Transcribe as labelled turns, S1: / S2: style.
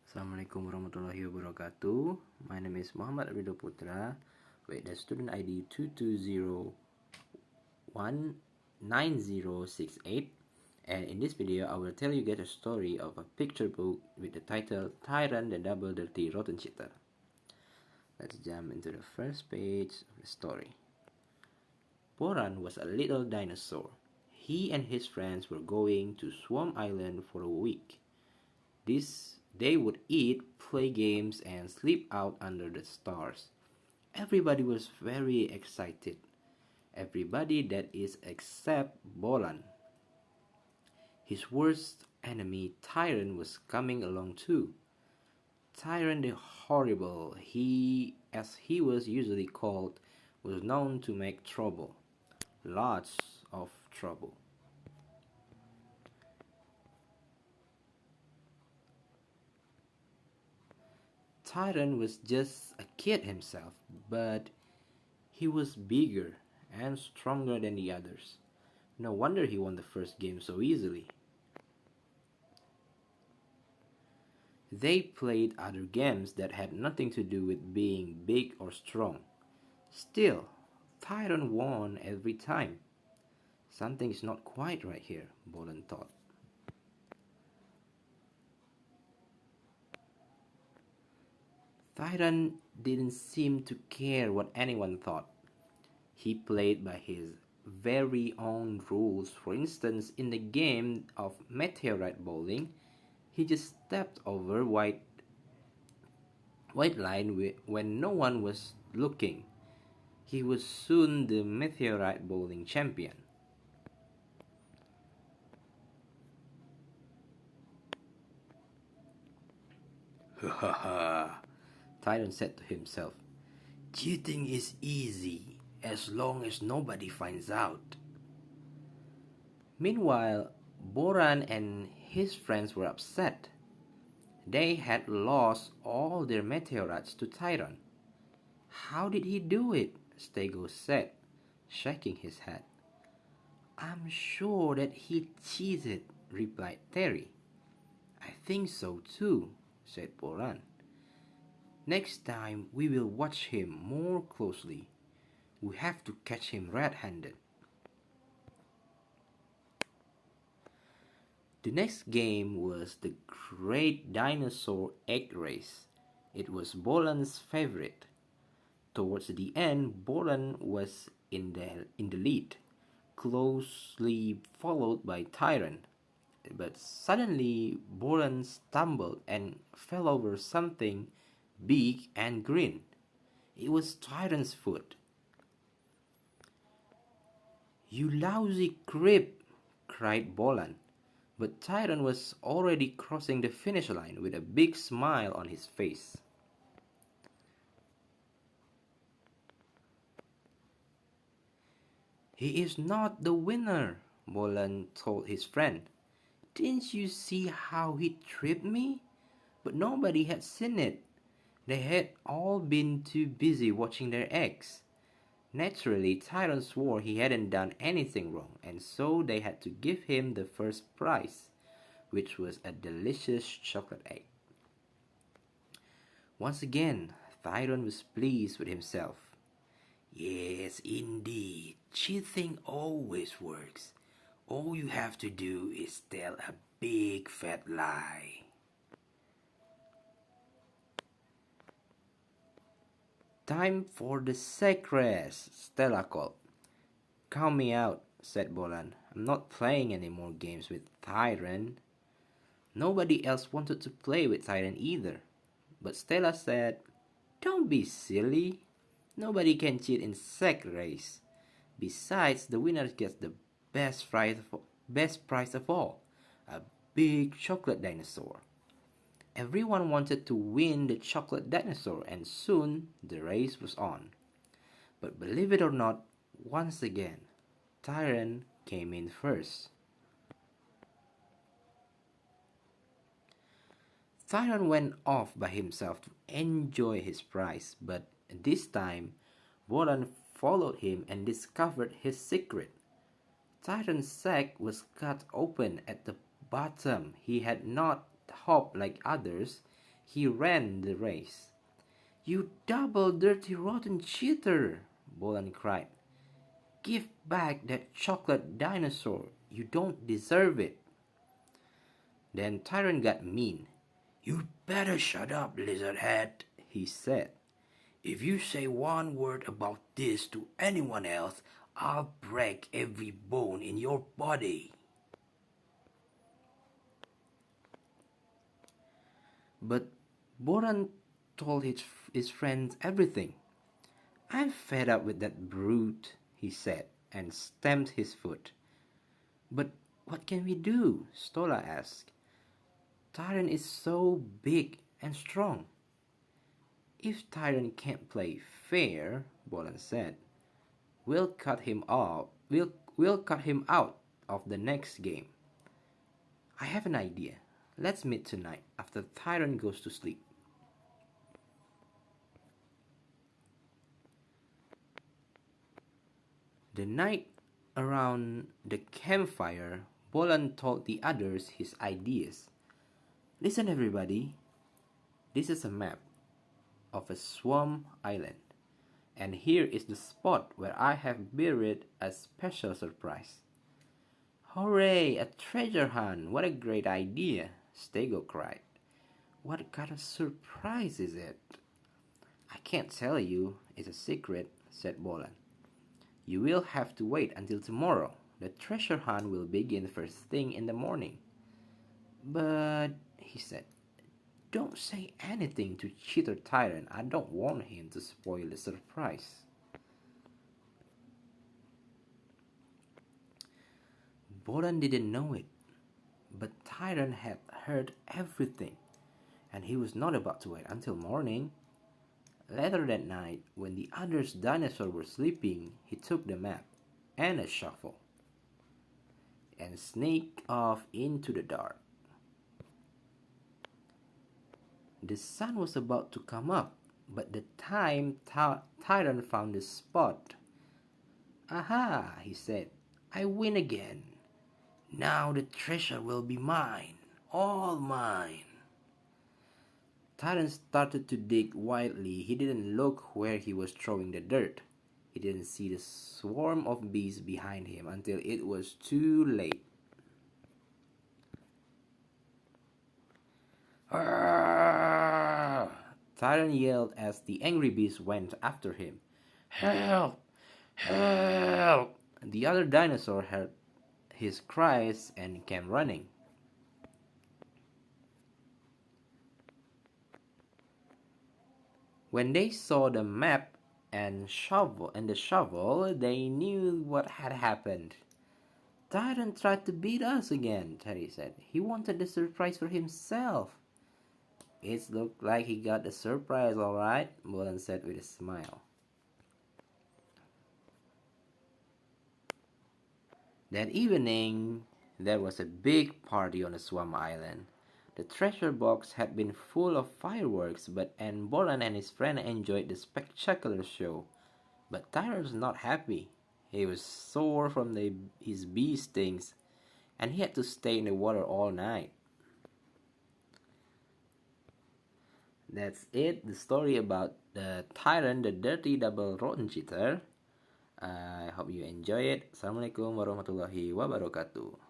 S1: Assalamualaikum warahmatullahi wabarakatuh. My name is Muhammad Aprido Putra with the student ID 2201968, and in this video I will tell you get a story of a picture book with the title Tyron the Double Dirty Rotten Cheater. Let's jump into the first page of the story. Boran was a little dinosaur. He and his friends were going to Swarm Island for a week. They would eat, play games, and sleep out under the stars. Everybody was very excited. Everybody, that is, except Bolan. His worst enemy, Tyron, was coming along too. Tyron the Horrible, as he was usually called, was known to make trouble. Lots of trouble. Tyron was just a kid himself, but he was bigger and stronger than the others. No wonder he won the first game so easily. They played other games that had nothing to do with being big or strong. Still, Tyron won every time. Something is not quite right here, Bolan thought. Tyron didn't seem to care what anyone thought. He played by his very own rules. For instance, in the game of meteorite bowling, he just stepped over white line when no one was looking. He was soon the meteorite bowling champion. Ha ha ha, Tyron said to himself. Cheating is easy as long as nobody finds out. Meanwhile, Boran and his friends were upset. They had lost all their meteorites to Tyron. How did he do it? Stego said, shaking his head. I'm sure that he cheated, replied Terry. I think so too, said Boran. Next time we will watch him more closely. We have to catch him red-handed. The next game was the Great Dinosaur Egg Race. It was Bolan's favorite. Towards the end, Bolan was in the lead, closely followed by Tyron. But suddenly, Bolan stumbled and fell over something big and green. It was Tyron's foot. You lousy crib, cried Bolan. But Tyron was already crossing the finish line with a big smile on his face. He is not the winner, Bolan told his friend. Didn't you see how he tripped me? But nobody had seen it. They had all been too busy watching their eggs. Naturally, Tyron swore he hadn't done anything wrong, and so they had to give him the first prize, which was a delicious chocolate egg. Once again, Tyron was pleased with himself. Yes, indeed, cheating always works. All you have to do is tell a big fat lie. Time for the sack race, Stella called. Count me out, said Bolan. I'm not playing any more games with Tyron. Nobody else wanted to play with Tyron either. But Stella said, Don't be silly. Nobody can cheat in sack race. Besides, the winner gets the best prize of all, a big chocolate dinosaur. Everyone wanted to win the chocolate dinosaur, and soon the race was on. But believe it or not, once again, Tyron came in first. Tyron went off by himself to enjoy his prize, but this time, Bolan followed him and discovered his secret. Tyron's sack was cut open at the bottom. He had not hopped like others. He ran the race. "You double dirty rotten cheater!" Bolan cried. "Give back that chocolate dinosaur. You don't deserve it." Then Tyron got mean. "You better shut up, lizardhead," he said. "If you say one word about this to anyone else, I'll break every bone in your body." But Boran told his friends everything. "I'm fed up with that brute," he said, and stamped his foot. "But what can we do?" Stola asked. "Tyron is so big and strong." "If Tyron can't play fair," Bolan said, "we'll cut him off. We'll cut him out of the next game. I have an idea. Let's meet tonight after Tyron goes to sleep." The night around the campfire, Bolan told the others his ideas. "Listen, everybody. This is a map of a swamp island, and here is the spot where I have buried a special surprise." "Hooray! A treasure hunt! What a great idea!" Stego cried. "What kind of surprise is it?" "I can't tell you. It's a secret," said Bolan. "You will have to wait until tomorrow. The treasure hunt will begin first thing in the morning." "But," he said, "don't say anything to Cheater Tyron. I don't want him to spoil the surprise." Bolan didn't know it, but Tyron had heard everything, and he was not about to wait until morning. Later that night, when the other dinosaurs were sleeping, he took the map and a shovel and sneaked off into the dark. The sun was about to come up, but the time Tyron found the spot. "Aha!" he said. "I win again. Now the treasure will be mine, all mine." Tyron started to dig wildly. He didn't look where he was throwing the dirt. He didn't see the swarm of bees behind him until it was too late. "Arrgh!" Tyron yelled as the angry bees went after him. "Help! Help!" The other dinosaur heard his cries and came running. When they saw the map and the shovel, they knew what had happened. "Tyron tried to beat us again," Teddy said. "He wanted the surprise for himself." "It looked like he got the surprise all right," Bolan said with a smile. That evening, there was a big party on the Swamp Island. The treasure box had been full of fireworks, and Bolan and his friend enjoyed the spectacular show. But Tyron was not happy. He was sore from his bee stings, and he had to stay in the water all night. That's it, the story about the Tyron, the dirty double rotten cheater. I hope you enjoy it. Assalamualaikum warahmatullahi wabarakatuh.